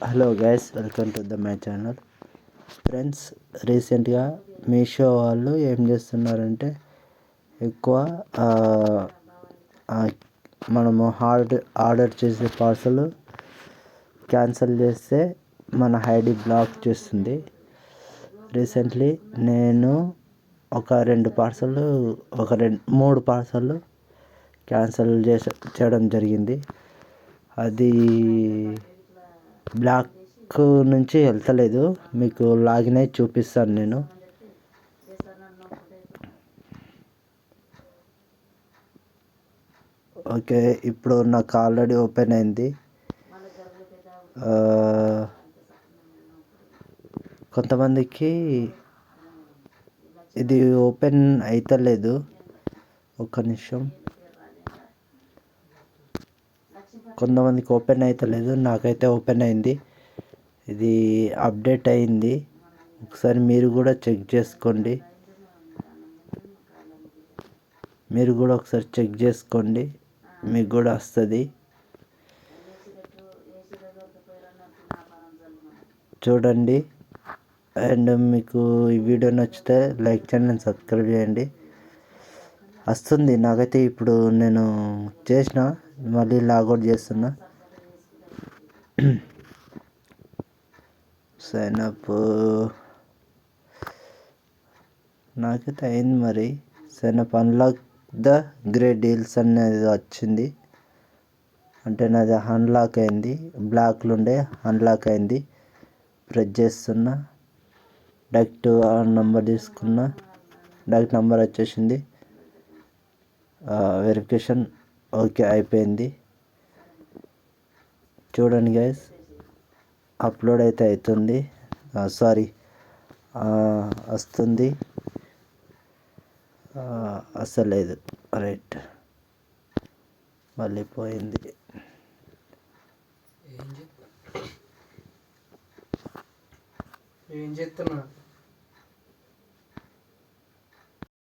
Hello guys, welcome to my channel. Friends, రీసెంట్గా మీషో వాళ్ళు ఏం చేస్తున్నారంటే ఎక్కువ మనము ఆర్డర్ చేసే పార్సల్ క్యాన్సిల్ చేస్తే మన ఐడి బ్లాక్ చేస్తుంది. రీసెంట్లీ నేను మూడు పార్సల్ క్యాన్సిల్ చేయడం జరిగింది. అది బ్లాక్ నుంచి వెళ్తలేదు. మీకు లాగిన్ అయి చూపిస్తాను నేను. ఓకే, ఇప్పుడు నాకు ఆల్రెడీ ఓపెన్ అయింది. కొంతమందికి ఇది ఓపెన్ అవుతలేదు. ఒక్క నిమిషం. కొంతమందికి ఓపెన్ అవుతలేదు, నాకైతే ఓపెన్ అయింది. ఇది అప్డేట్ అయింది. ఒకసారి మీరు కూడా చెక్ చేసుకోండి. మీకు కూడా వస్తుంది. చూడండి. అండ్ మీకు ఈ వీడియో నచ్చితే లైక్ చేయండి అండ్ సబ్స్క్రైబ్ చేయండి. వస్తుంది నాకైతే. ఇప్పుడు నేను చేసిన, మళ్ళీ లాగౌట్ చేస్తున్నా. సైన్ అప్ నాకైతే అయింది. మరి sign up unlock the great deals అనేది వచ్చింది. అంటే నాది అన్లాక్ అయింది. బ్లాక్లో ఉండే అన్లాక్ అయింది. ప్రెస్ చేస్తున్నా. డైరెక్ట్ నెంబర్ తీసుకున్నా. డైరెక్ట్ నెంబర్ వచ్చేసింది. వెరిఫికేషన్ ఓకే అయిపోయింది. చూడండి గైస్, అప్లోడ్ అయితే అవుతుంది. వస్తుంది. అసలేదు. రైట్, మళ్ళీ పోయింది. ఏం చేస్తున్నా